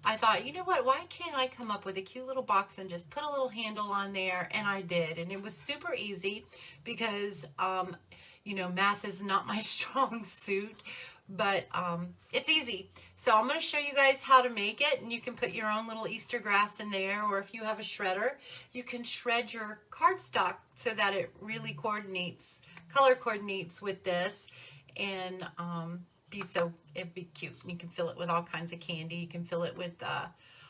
I thought, you know what, why can't I come up with a cute little box and just put a little handle on there? And I did. And it was super easy because, you know, math is not my strong suit, but it's easy. So I'm going to show you guys how to make it, and you can put your own little Easter grass in there, or if you have a shredder, you can shred your cardstock so that it really coordinates, color coordinates with this, and it'd be cute. You can fill it with all kinds of candy. You can fill it with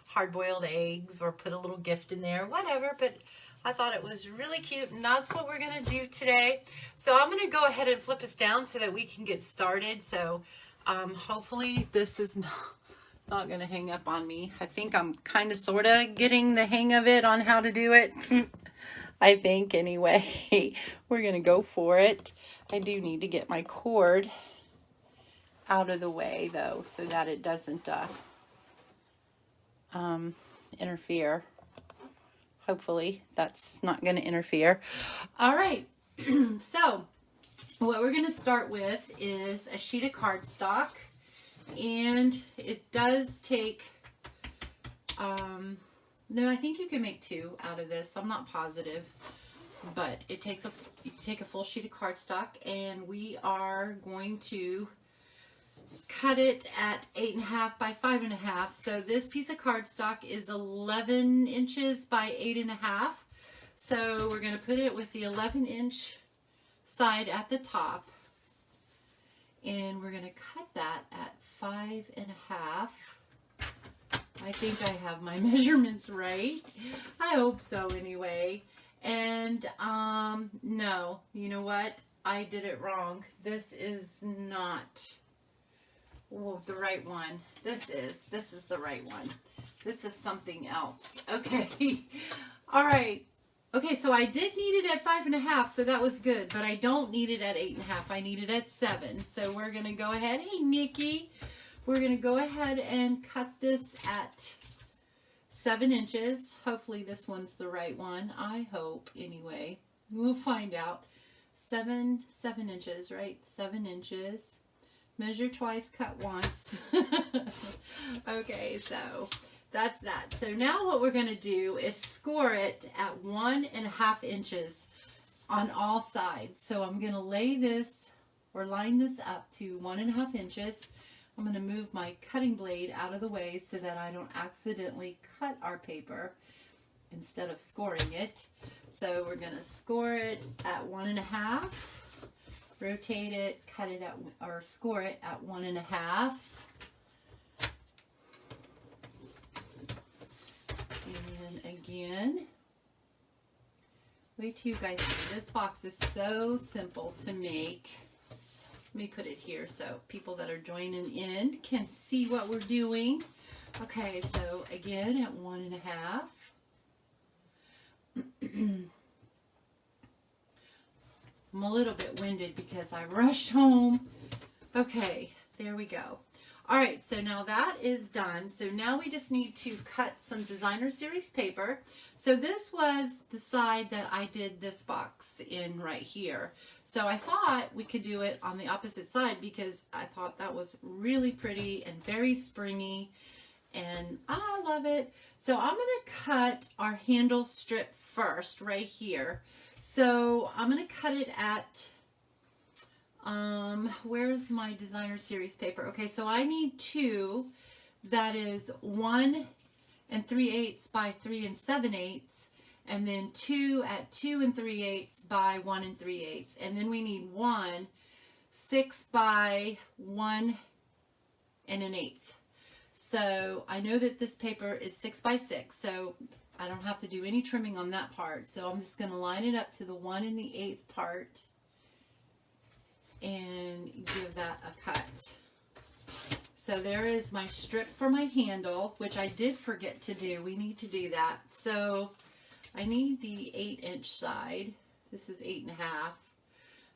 hard-boiled eggs, or put a little gift in there, whatever. But I thought it was really cute, and that's what we're going to do today. So I'm going to go ahead and flip us down so that we can get started. So hopefully this is not going to hang up on me. I think I'm kind of sort of getting the hang of it on how to do it. I think anyway. We're going to go for it. I do need to get my cord out of the way though, so that it doesn't interfere. Hopefully that's not going to interfere. All right. So what we're going to start with is a sheet of cardstock, and it does take no, I think you can make two out of this. I'm not positive, but it takes you take a full sheet of cardstock, and we are going to cut it at 8.5 by 5.5. So this piece of cardstock is 11 inches by 8.5. So we're going to put it with the 11-inch side at the top, and we're going to cut that at 5.5. I think I have my measurements right. I hope so anyway. And no, you know what? I did it wrong. This is not the right one. This is the right one. This is something else. Okay. All right. Okay, so I did need it at 5.5, so that was good, but I don't need it at 8.5. I need it at 7. So we're gonna go ahead. Hey, Nikki. We're gonna go ahead and cut this at 7 inches. Hopefully this one's the right one. I hope anyway. We'll find out. 7 inches, right? 7 inches. Measure twice, cut once. Okay, so that's that. So now what we're going to do is score it at 1.5 inches on all sides. So I'm going to lay this or line this up to 1.5 inches. I'm going to move my cutting blade out of the way so that I don't accidentally cut our paper instead of scoring it. So we're going to score it at 1.5. Rotate it, cut it at, or score it at 1.5. And again, wait till you guys see. This box is so simple to make. Let me put it here so people that are joining in can see what we're doing. Okay, so again at 1.5. I'm a little bit winded because I rushed home. Okay, there we go. All right, so now that is done. So now we just need to cut some designer series paper. So this was the side that I did this box in right here. So I thought we could do it on the opposite side because I thought that was really pretty and very springy, and I love it. So I'm going to cut our handle strip first right here. So I'm going to cut it at, where's my designer series paper? Okay, so I need 2 that is 1 3/8 by 3 7/8, and then 2 at 2 3/8 by 1 3/8, and then we need 1 6 by 1 1/8. So I know that this paper is 6 by 6, so I don't have to do any trimming on that part. So I'm just going to line it up to the 1 1/8 part and give that a cut. So there is my strip for my handle, which I did forget to do. We need to do that. So I need the 8-inch side. This is 8.5.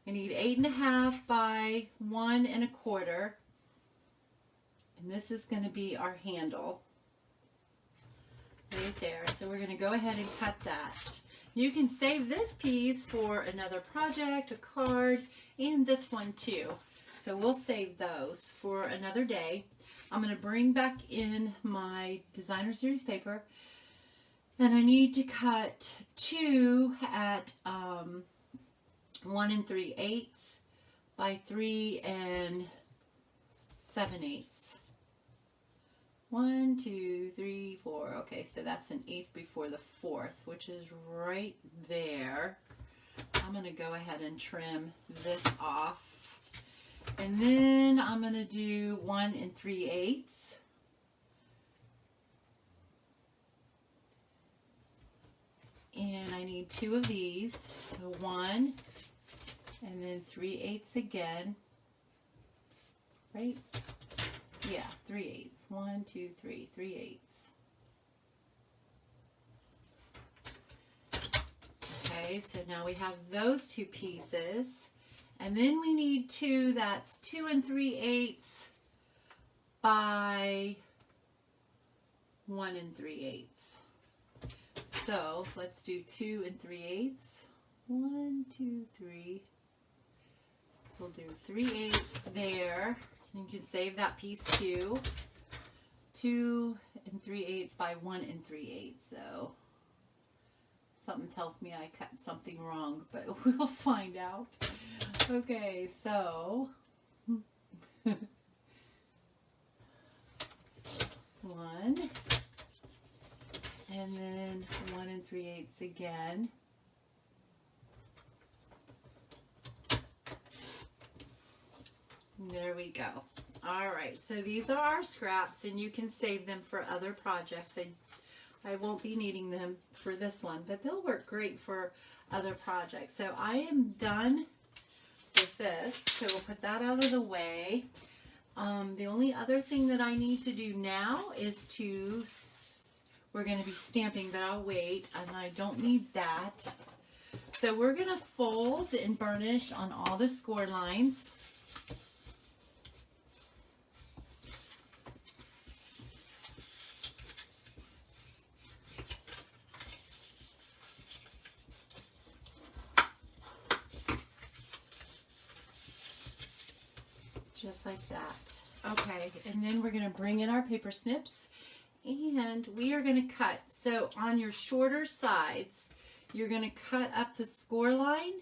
I need 8.5 by 1 1/4. And this is going to be our handle. Right there. So we're going to go ahead and cut that. You can save this piece for another project, a card, and this one too. So we'll save those for another day. I'm going to bring back in my designer series paper, and I need to cut 2 at 1 3/8 by 3 7/8. 1, 2, 3, 4. Okay, so that's 1/8 before the 4th, which is right there. I'm going to go ahead and trim this off. And then I'm going to do 1 3/8. And I need 2 of these. So 1 and then 3/8 again. Right? Yeah, 3/8. 1, 2, 3, 3/8. Okay, so now we have those 2 pieces. And then we need 2 that's 2 3/8 by 1 3/8. So let's do 2 3/8. 1, 2, 3. We'll do 3/8 there. You can save that piece too. 2 3/8 by 1 3/8. So something tells me I cut something wrong, but we'll find out. Okay, so 1 and then 1 3/8 again. There we go. All right, so these are our scraps, and you can save them for other projects. I won't be needing them for this one, but they'll work great for other projects. So I am done with this, so we'll put that out of the way. The only other thing that I need to do now is we're going to be stamping, but I'll wait, and I don't need that. So we're going to fold and burnish on all the score lines. Just like that. Okay, and then we're going to bring in our paper snips, and we are going to cut. So on your shorter sides, you're going to cut up the score line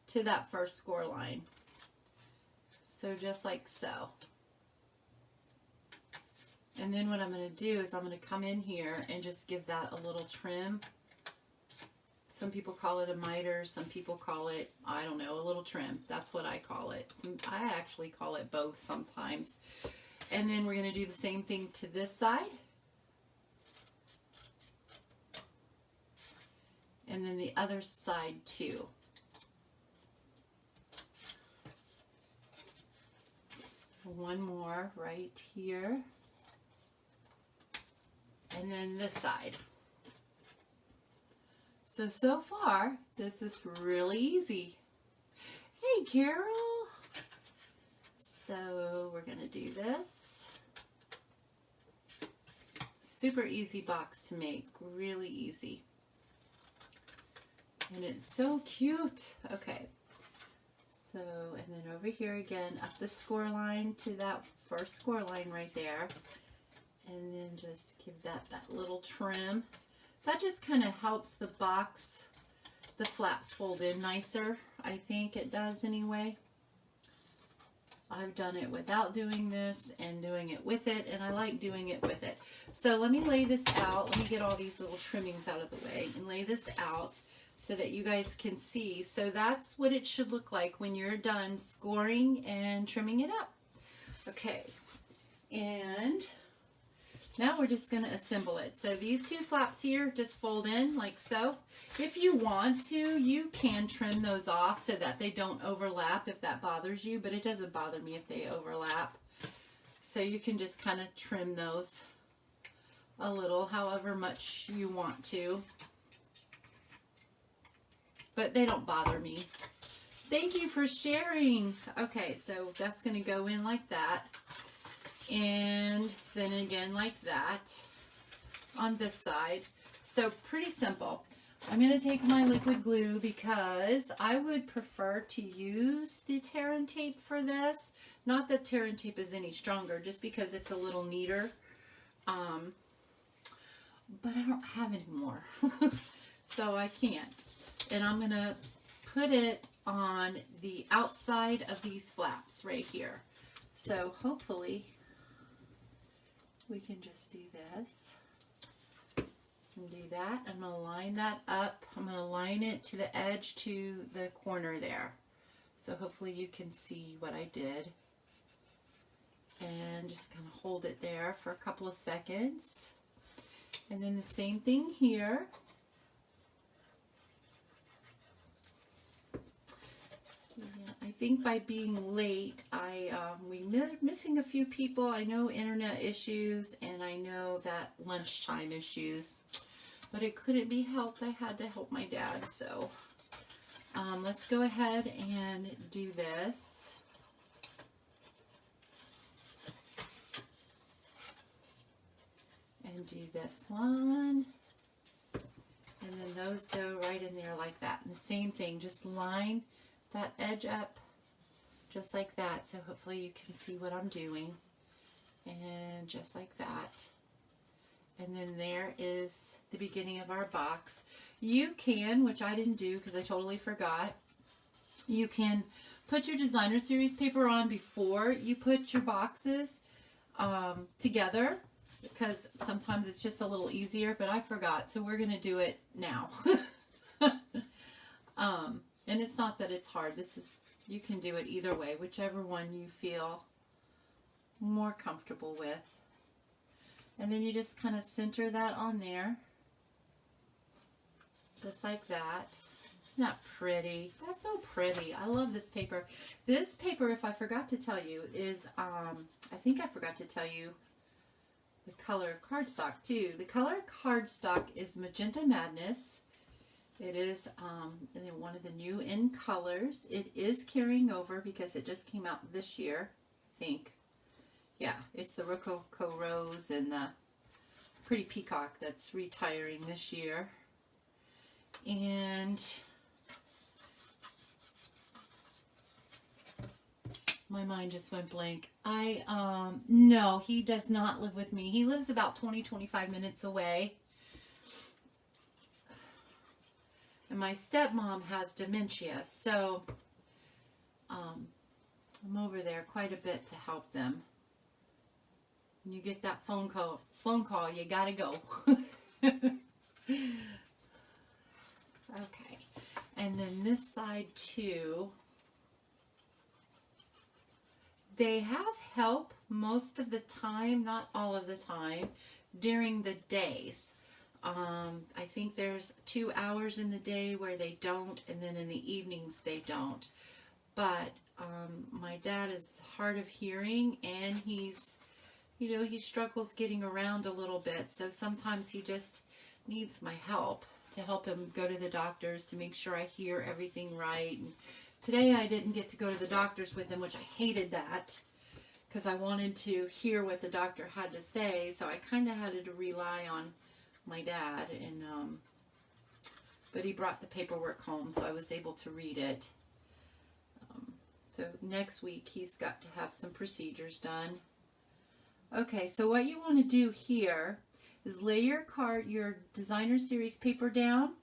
to that first score line. So just like so. And then what I'm going to do is I'm going to come in here and just give that a little trim. Some people call it a miter, some people call it, I don't know, a little trim. That's what I call it. I actually call it both sometimes. And then we're going to do the same thing to this side. And then the other side too. One more right here. And then this side. So far, this is really easy. Hey, Carol. So we're going to do this. Super easy box to make, really easy. And it's so cute. Okay. So, and then over here again, up the score line to that first score line right there. And then just give that little trim. That just kind of helps the box, the flaps fold in nicer. I think it does anyway. I've done it without doing this and doing it with it, and I like doing it with it. So let me lay this out. Let me get all these little trimmings out of the way and lay this out so that you guys can see. So that's what it should look like when you're done scoring and trimming it up. Okay, and now we're just going to assemble it. So these 2 flaps here just fold in like so. If you want to, you can trim those off so that they don't overlap if that bothers you, but it doesn't bother me if they overlap. So you can just kind of trim those a little, however much you want to. But they don't bother me. Thank you for sharing. Okay, so that's going to go in like that. And then again like that on this side. So pretty simple. I'm going to take my liquid glue because I would prefer to use the tear and tape for this. Not that tear and tape is any stronger, just because it's a little neater. But I don't have any more, so I can't. And I'm going to put it on the outside of these flaps right here. So hopefully we can just do this and do that. I'm going to line that up. I'm going to line it to the edge to the corner there. So hopefully you can see what I did. And just kind of hold it there for a couple of seconds. And then the same thing here. Yeah, I think by being late, we're missing a few people. I know internet issues, and I know that lunchtime issues, but it couldn't be helped. I had to help my dad. So let's go ahead and do this. And do this one, and then those go right in there like that. And the same thing, just line that edge up just like that. So hopefully you can see what I'm doing, and just like that. And then there is the beginning of our box. You can, which I didn't do because I totally forgot, you can put your designer series paper on before you put your boxes together, because sometimes it's just a little easier, but I forgot, so we're going to do it now. And it's not that it's hard. You can do it either way, whichever one you feel more comfortable with. And then you just kind of center that on there, just like that. Isn't that pretty? That's so pretty. I love this paper. This paper, if I forgot to tell you, is, I think I forgot to tell you, the color cardstock too. The color cardstock is Magenta Madness. It is one of the new in colors. It is carrying over because it just came out this year, I think. Yeah, it's the Rococo Rose and the Pretty Peacock that's retiring this year. And my mind just went blank. No, he does not live with me. He lives about 20-25 minutes away. And my stepmom has dementia, so I'm over there quite a bit to help them. When you get that phone call, you gotta go. Okay. And then this side too. They have help most of the time, not all of the time, during the days. I think there's 2 hours in the day where they don't, and then in the evenings they don't. But my dad is hard of hearing, and he struggles getting around a little bit. So sometimes he just needs my help to help him go to the doctors to make sure I hear everything right. And today I didn't get to go to the doctors with him, which I hated that, because I wanted to hear what the doctor had to say. So I kind of had to rely on my dad, and but he brought the paperwork home, so I was able to read it. So next week he's got to have some procedures done. Okay, so what you want to do here is lay your designer series paper down,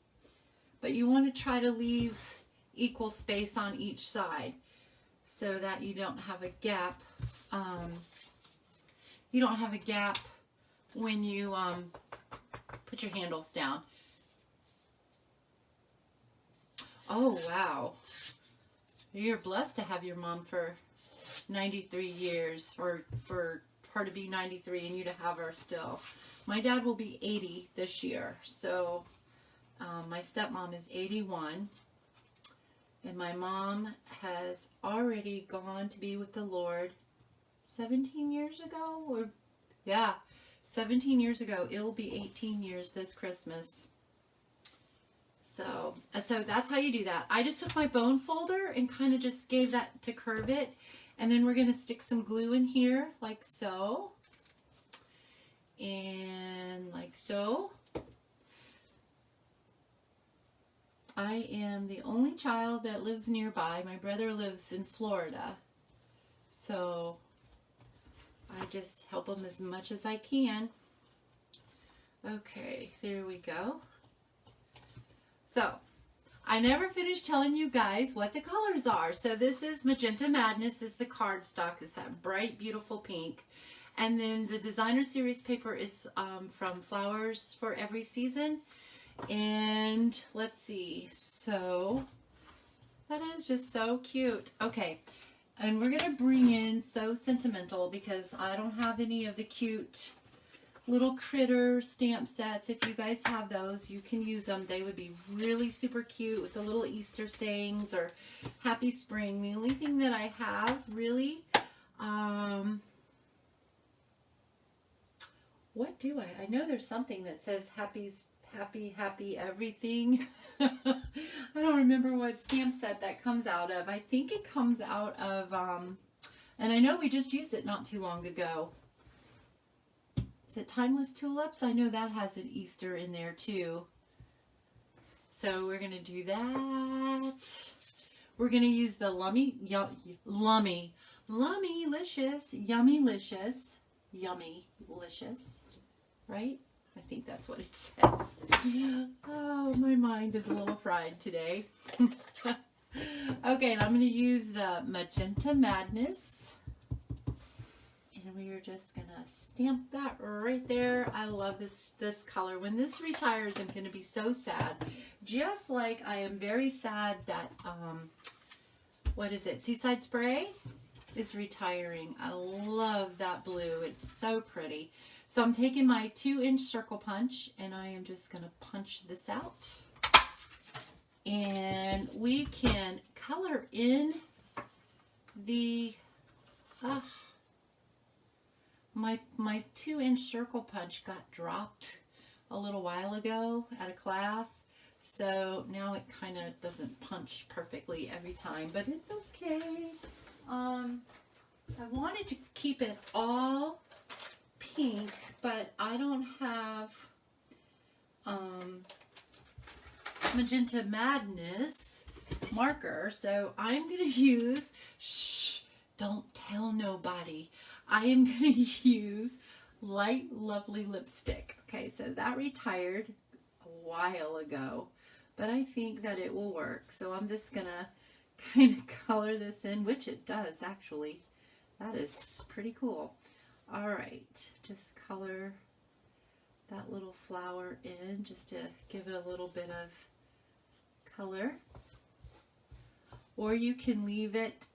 but you want to try to leave equal space on each side so that you don't have a gap. You don't have a gap when you put your handles down. Oh, wow. You're blessed to have your mom for 93 years, or for her to be 93 and you to have her still. My dad will be 80 this year, so my stepmom is 81, and my mom has already gone to be with the Lord 17 years ago, or yeah, 17 years ago. It will be 18 years this Christmas. So that's how you do that. I just took my bone folder and kind of just gave that to curve it. And then we're going to stick some glue in here, like so. And like so. I am the only child that lives nearby. My brother lives in Florida. So I just help him as much as I can. Okay, there we go. So I never finished telling you guys what the colors are. So this is Magenta Madness is the cardstock. It's that bright, beautiful pink. And then the designer series paper is from Flowers for Every Season. And let's see. So that is just so cute. Okay. And we're going to bring in So Sentimental because I don't have any of the cute little critter stamp sets. If you guys have those, you can use them. They would be really super cute with the little Easter sayings or Happy Spring. The only thing that I have really, what do I know there's something that says happy everything. I don't remember what stamp set that comes out of. I think it comes out of, and I know we just used it not too long ago. Is it Timeless Tulips? I know that has an Easter in there too. So we're going to do that. We're going to use the Yummylicious, right? I think that's what it says. Oh, my mind is a little fried today. Okay, and I'm going to use the Magenta Madness. And we are just going to stamp that right there. I love this color. When this retires, I'm going to be so sad. Just like I am very sad that, what is it, Seaside Spray is retiring. I love that blue. It's so pretty. So I'm taking my 2-inch circle punch and I am just going to punch this out. And we can color in the, my 2-inch circle punch got dropped a little while ago at a class. So now it kind of doesn't punch perfectly every time, but it's okay. I wanted to keep it all pink, but I don't have Magenta Madness marker, so I'm going to use, don't tell nobody, I am going to use Light Lovely Lipstick. Okay, so that retired a while ago, but I think that it will work. So I'm just going to kind of color this in, which it does actually. That is pretty cool. All right, just color that little flower in just to give it a little bit of color. Or you can leave it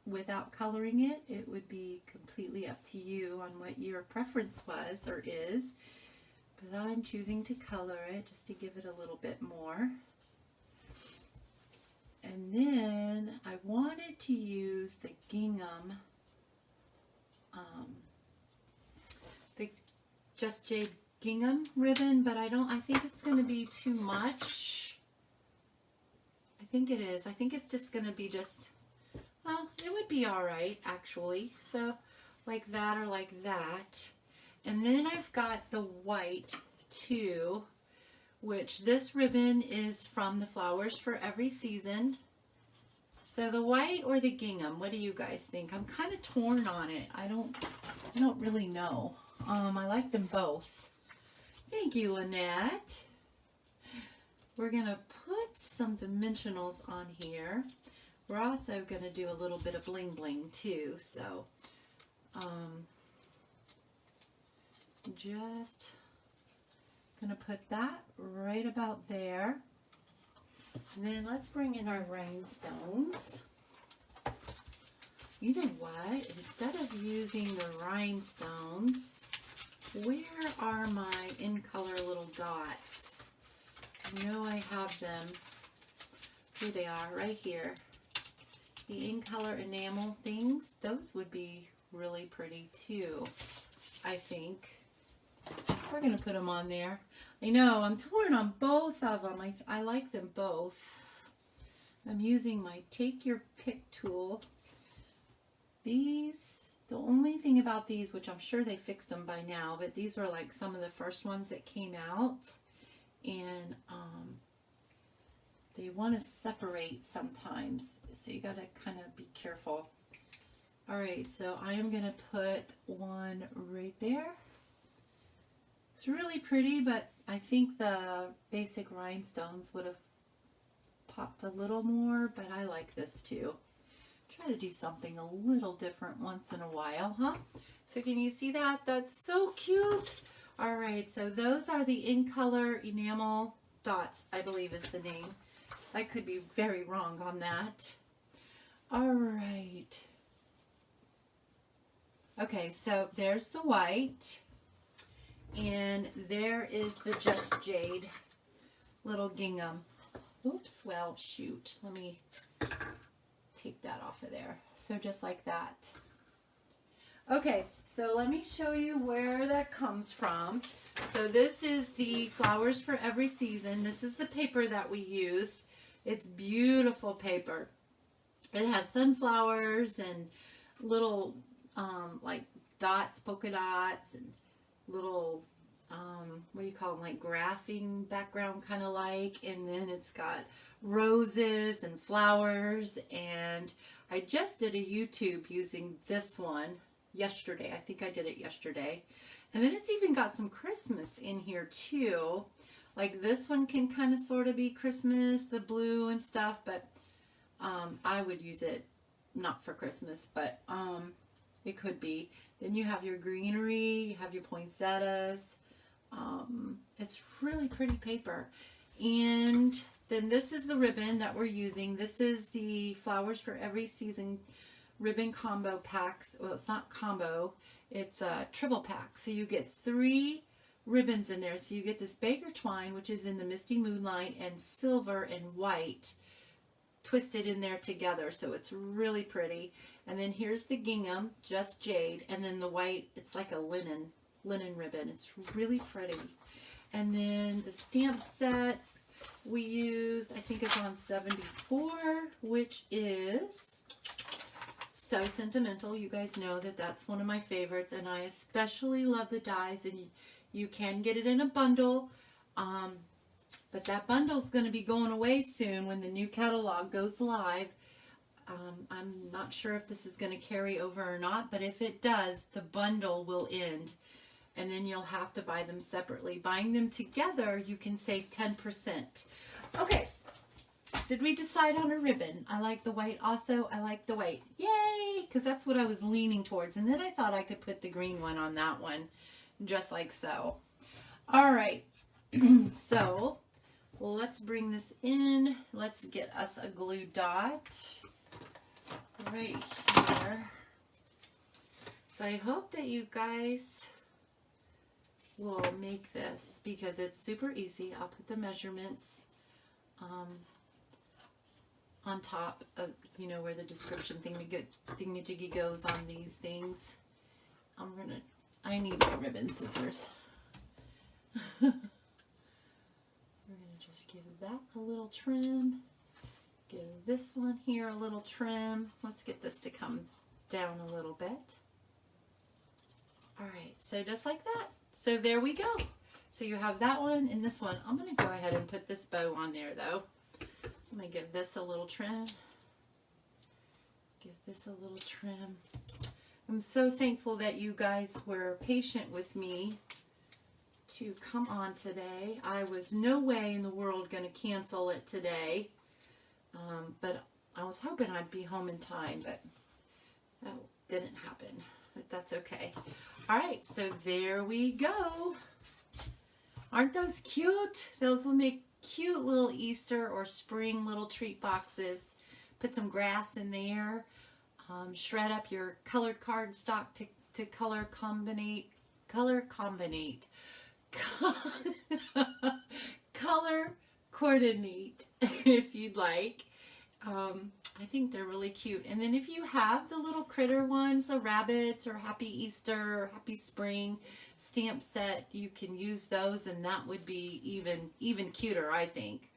without coloring it. It would be completely up to you on what your preference was or is. But I'm choosing to color it just to give it a little bit more. And then I wanted to use the gingham, the Just Jade gingham ribbon, but I think it's going to be too much. I think it is. I think it's just going to be just, well, it would be all right actually. So like that or like that. And then I've got the white too, which this ribbon is from the Flowers for Every Season. So the white or the gingham, what do you guys think? I'm kind of torn on it. I don't really know. I like them both. Thank you, Lynette. We're going to put some dimensionals on here. We're also going to do a little bit of bling bling too. So just going to put that right about there. And then let's bring in our rhinestones. You know what? Instead of using the rhinestones, where are my in color little dots? I know I have them. Here they are, right here. The in color enamel things, those would be really pretty too, I think. We're going to put them on there. I know, I'm torn on both of them. I like them both. I'm using my Take Your Pick tool. These, the only thing about these, which I'm sure they fixed them by now, but these were like some of the first ones that came out. And they want to separate sometimes, so you got to kind of be careful. All right, so I am going to put one right there. It's really pretty, but I think the basic rhinestones would have popped a little more, but I like this too. Try to do something a little different once in a while, huh? So can you see that? That's so cute. All right, so those are the In Color Enamel Dots, I believe is the name. I could be very wrong on that. All right. Okay, so there's the white, and there is the Just Jade little gingham. Oops, well, shoot. Let me take that off of there. So just like that. Okay, so let me show you where that comes from. So this is the Flowers for Every Season. This is the paper that we used. It's beautiful paper. It has sunflowers and little like dots, polka dots, and little what do you call them, like graphing background kind of like, and then it's got roses and flowers. And I just did a YouTube using this one yesterday. I think I did it yesterday. And then it's even got some Christmas in here too. Like this one can kind of sort of be Christmas, the blue and stuff, but I would use it not for Christmas, but it could be. Then you have your greenery, you have your poinsettias. It's really pretty paper. And then this is the ribbon that we're using. This is the Flowers for Every Season ribbon combo packs. Well, it's not combo, it's a triple pack. So you get 3 ribbons in there. So you get this Baker twine, which is in the Misty Moonlight, and silver and white twisted in there together. So it's really pretty. And then here's the gingham, Just Jade, and then the white, it's like a linen ribbon. It's really pretty. And then the stamp set we used, I think, is on 74, which is So Sentimental. You guys know that that's one of my favorites, and I especially love the dies, and you can get it in a bundle, but that bundle's going to be going away soon when the new catalog goes live. I'm not sure if this is going to carry over or not, but if it does, the bundle will end, and then you'll have to buy them separately. Buying them together, you can save 10%. Okay, did we decide on a ribbon? I like the white also. I like the white. Yay! Because that's what I was leaning towards, and then I thought I could put the green one on that one, just like so. All right, so let's bring this in. Let's get us a glue dot right here. So I hope that you guys will make this, because it's super easy. I'll put the measurements on top of, you know, where the description thingy goes on these things. I need my ribbon scissors. We're gonna just give that a little trim. Give this one here a little trim. Let's get this to come down a little bit. All right, so just like that. So there we go. So you have that one and this one. I'm going to go ahead and put this bow on there though. I'm going to give this a little trim. Give this a little trim. I'm so thankful that you guys were patient with me to come on today. I was no way in the world going to cancel it today. But I was hoping I'd be home in time, but that didn't happen. But that's okay. All right, so there we go. Aren't those cute? Those will make cute little Easter or spring little treat boxes. Put some grass in there. Shred up your colored cardstock to color combinate. Color coordinate if you'd like. I think they're really cute. And then if you have the little critter ones, the rabbits or Happy Easter or Happy Spring stamp set, you can use those, and that would be even cuter, I think.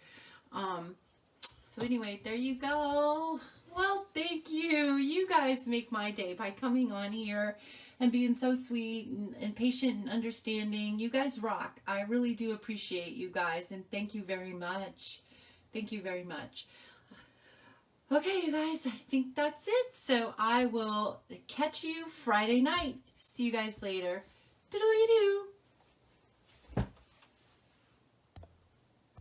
So anyway, there you go. Well, thank you. You guys make my day by coming on here and being so sweet and patient and understanding. You guys rock. I really do appreciate you guys, and thank you very much. Thank you very much. Okay, you guys, I think that's it. So I will catch you Friday night. See you guys later. Doodly-doo.